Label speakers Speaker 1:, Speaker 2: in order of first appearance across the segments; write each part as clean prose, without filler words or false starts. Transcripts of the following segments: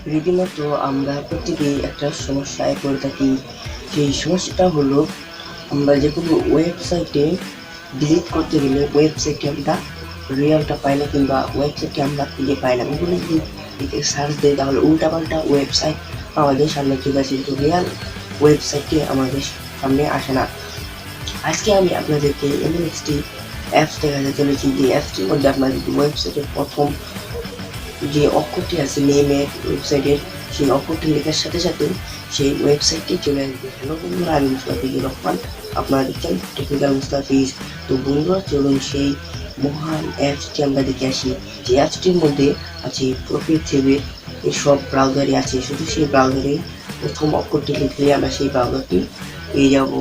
Speaker 1: রীতিমতো আমরা প্রত্যেকেই একটা সমস্যায় পড়ে থাকি। সেই সমস্যাটা হলো আমরা যে কোনো ওয়েবসাইটে ডিলিট করতে গেলে ওয়েবসাইটে আমরা রিয়ালটা পাই না, কিংবা ওয়েবসাইটে আমরা খুঁজে পাই না। গুগলে যদি সার্চ দিই তাহলে উল্টাপাল্টা ওয়েবসাইট আমাদের সামনে চলে আসে, কিন্তু রিয়াল ওয়েবসাইটে আমাদের সামনে আসে না। আজকে আমি আপনাদেরকে এমন একটি অ্যাপস দেখাতে চলেছি, যে অ্যাপসটির মধ্যে আপনার যদি ওয়েবসাইটের প্রথম যে অক্ষরটি আছে নেমের ওয়েবসাইটের, সেই অক্ষরটি লেখার সাথে সাথে সেই ওয়েবসাইটটি চলে আসবে। হ্যালো বন্ধুরা, আমি মুস্তাফিজুর রহমান, আপনারা দেখছেন টেকনিক্যাল মুস্তাফিজ। তো বন্ধুরা, চলুন সেই মহান অ্যাপসটি আমরা দেখে আসি। যে অ্যাপসটির মধ্যে আছে পৃথিবীর সব ব্রাউজারই আছে, শুধু সেই ব্রাউজারে প্রথম অক্ষরটি লিখলে আমরা সেই ব্রাউজারটি পেয়ে যাব।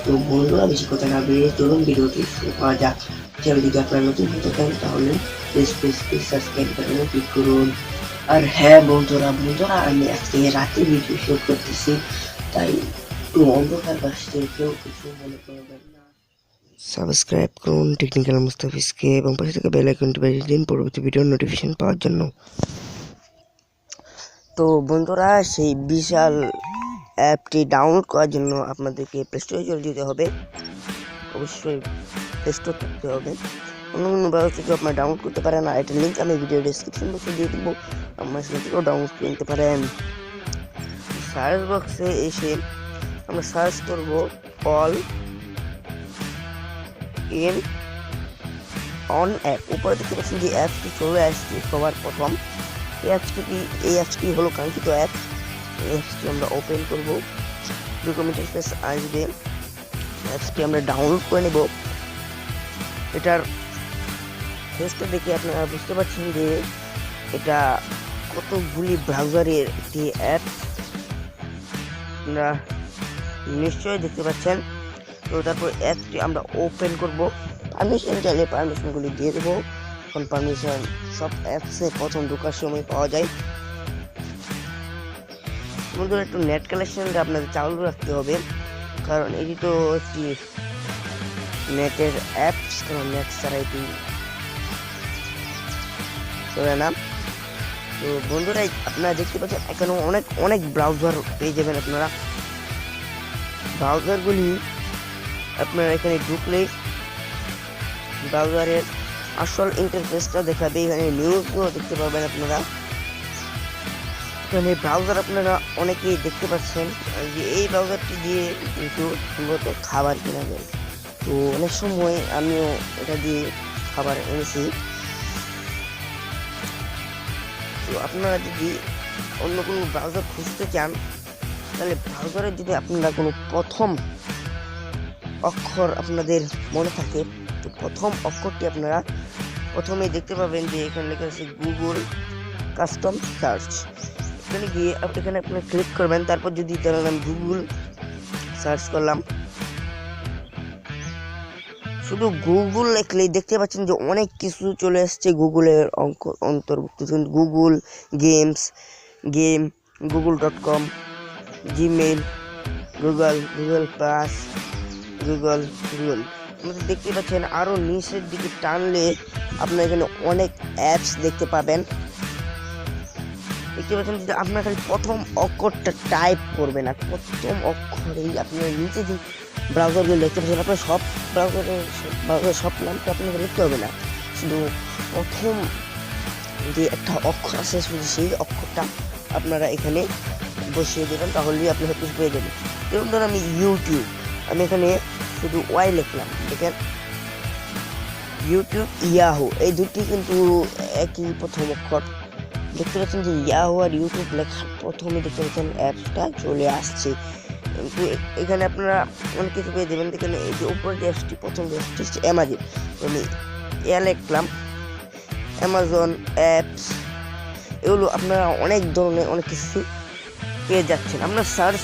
Speaker 1: তো বন্ধুরা, বেশি কথা না বেরিয়ে চলুন ভিডিওটি শুরু করা যাক। চ্যানেল যদি আপনারা নতুন হতে চান তাহলে প্লিজ সাবস্ক্রাইব বাটনে ক্লিক করুন। আর হ্যাঁ বন্ধুরা, আমি আজকে রাতে ভিডিও শুট করতেছি, তাই একটু অন্ধকার বাসতে কেউ কিছু মনে করবেন না। সাবস্ক্রাইব করুন টেকনিক্যাল মুস্তাফিজকে এবং পাশে থেকে বেল আইকনটি বাজিয়ে দিন পরবর্তী ভিডিওর নোটিফিকেশন পাওয়ার জন্য। তো বন্ধুরা, সেই বিশাল অ্যাপটি ডাউনলোড করার জন্য আপনাদেরকে প্লে স্টোরে চলে যেতে হবে। অবশ্যই প্লে স্টোর থাকতে হবে। অন্য কোনো ব্রাউজার থেকে আপনারা ডাউনলোড করতে পারেন, আর এটার লিঙ্ক আমি ভিডিও ডিসক্রিপশন বক্সে দিয়ে দেবো, আপনারা সেখান থেকেও ডাউনলোড করে নিতে পারেন। সার্চ বক্সে এসে আমরা সার্চ করব অল ইন অন অ্যাপ। উপরে দেখতে পাচ্ছেন যে অ্যাপটি চলে আসছে সবার প্রথম। এই অ্যাপটি হলো কাঙ্ক্ষিত অ্যাপ। এই অ্যাপসটি আমরা ওপেন করব, এরকম ইন্টারফেস আসবে। অ্যাপসটি আমরা ডাউনলোড করে নেব। এটার ফেসটা দেখে আপনারা বুঝতে পারছেন যে এটা কতগুলি ব্রাউজারের একটি অ্যাপ, আপনারা নিশ্চয়ই দেখতে পাচ্ছেন। তো তারপর অ্যাপটি আমরা ওপেন করব। পারমিশন চাইলে পারমিশনগুলি দিয়ে দেবো, এখন পারমিশন সব অ্যাপসে প্রথম ঢোকার সময় পাওয়া যায়। বন্ধুরা, একটু নেট কানেকশনটা আপনাদের চালু রাখতে হবে, কারণ এটি তো একটি নেটের অ্যাপস, কারণ নেট ছাড়া এটি চলে না। তো বন্ধুরা, আপনারা দেখতে পাচ্ছেন এখানে অনেক ব্রাউজার পেয়ে যাবেন আপনারা। ব্রাউজারগুলি আপনারা এখানে ঢুকলে ব্রাউজারের আসল ইন্টারফেসটা দেখাবে। এখানে নিউজগুলো দেখতে পাবেন আপনারা। এখানে ব্রাউজার আপনারা অনেকেই দেখতে পাচ্ছেন যে এই ব্রাউজারটি দিয়ে কিন্তু মূলত খাবার কেনা যায়। তো অনেক সময় আমিও এটা দিয়ে খাবার এনেছি। তো আপনারা যদি অন্য কোনো ব্রাউজার খুঁজতে চান, তাহলে ব্রাউজারের যদি আপনারা কোনো প্রথম অক্ষর আপনাদের মনে থাকে, তো প্রথম অক্ষরটি আপনারা প্রথমেই দেখতে পাবেন যে এখানে লেখা আছে গুগল কাস্টম সার্চ। এখানে গিয়ে এখানে আপনি ক্লিক করবেন। তারপর যদি ধরেন আমি গুগল সার্চ করলাম, শুধু গুগল লিখলেই দেখতে পাচ্ছেন যে অনেক কিছু চলে আসছে গুগলের অন্তর্ভুক্ত। Google game, google.com, Gmail, Google plus, Google আপনারা দেখতে পাচ্ছেন। আরও নিচের দিকে টানলে আপনারা এখানে অনেক অ্যাপস দেখতে পাবেন। দেখতে পাচ্ছেন যে আপনার খালি প্রথম অক্ষরটা টাইপ করবে না, প্রথম অক্ষরেই আপনার নিচে যে ব্রাউজারগুলো দেখতে পাচ্ছেন, আপনার সব ব্রাউজারের সব নামটা আপনাকে লিখতে হবে না, শুধু প্রথম যে একটা অক্ষর আছে শুধু সেই অক্ষরটা আপনারা এখানে বসিয়ে দেবেন, তাহলেই আপনি সব কিছু পেয়ে যাবেন। যেমন ধরুন আমি ইউটিউব, আমি এখানে শুধু ওয়াই লিখলাম, দেখেন ইউটিউব, ইয়াহু, এই দুটি কিন্তু একই প্রথম অক্ষর। দেখতে পাচ্ছেন যে ইয়াহু আর ইউটিউব লেখার প্রথমে দেখতে পাচ্ছেন অ্যাপসটা চলে আসছে। কিন্তু এখানে আপনারা অনেক কিছু পেয়ে যাবেন। এখানে এই যে উপরে যে অ্যাপসটি, প্রথম যে অ্যাপসটি হচ্ছে অ্যামাজন। আমি লিখলাম অ্যামাজন অ্যাপস, এগুলো আপনারা অনেক ধরনের অনেক কিছু পেয়ে যাচ্ছেন। আপনার সার্চ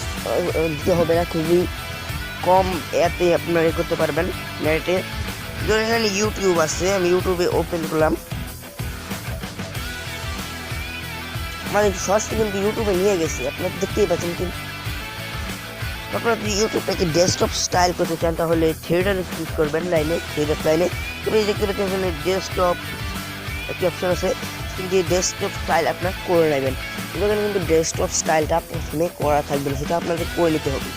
Speaker 1: দিতে হবে না, খুবই কম অ্যাপে আপনারা এ করতে পারবেন নেটে। ধরুন এখানে ইউটিউব আছে, আমি ইউটিউবে ওপেন করলাম, আমাদের সরাসরি কিন্তু ইউটিউবে নিয়ে গেছি, আপনারা দেখতেই পাচ্ছেন। কিন্তু আপনারা যদি ইউটিউবটাকে ডেস্কটপ স্টাইল করতে চান তাহলে থিয়েটারে ক্লিক করবেন, থিয়েটার লাইনে। তবে দেখতে পাচ্ছেন এখানে ডেস্কটপ একটি অপশন আছে,
Speaker 2: কিন্তু এই ডেস্কটপ স্টাইল আপনার করে নেবেন। এখানে কিন্তু ডেস্কটপ স্টাইলটা প্রথমে করা থাকবে না, সেটা আপনাদের করে নিতে হবে।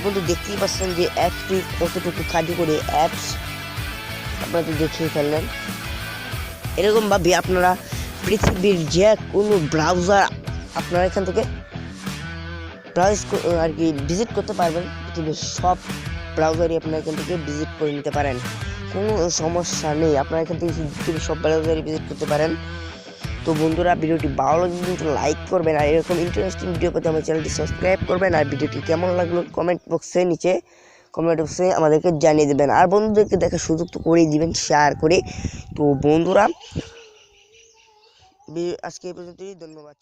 Speaker 2: কিন্তু দেখতেই পাচ্ছেন যে অ্যাপটি কতটুকু কাজে করে অ্যাপস আপনাদের দেখিয়ে ফেললেন। এরকমভাবে আপনারা পৃথিবীর যে কোনো ব্রাউজার আপনারা এখান থেকে ব্রাউজ আর কি ভিজিট করতে পারবেন। পৃথিবীর সব ব্রাউজারই আপনারা এখান থেকে ভিজিট করে নিতে পারেন, কোনো সমস্যা নেই। আপনারা এখান থেকে পৃথিবীর সব ব্রাউজারই ভিজিট করতে পারেন। তো বন্ধুরা, ভিডিওটি ভালো লাগলে কিন্তু লাইক করবেন, আর এরকম ইন্টারেস্টিং ভিডিও পেতে আমার চ্যানেলটি সাবস্ক্রাইব করবেন। আর ভিডিওটি কেমন লাগলো কমেন্ট বক্সে আমাদেরকে জানিয়ে দেবেন, আর বন্ধুদেরকে দেখার সুযোগ তো করেই দিবেন শেয়ার করে। তো বন্ধুরা, আজকে এই পর্যন্তই, ধন্যবাদ।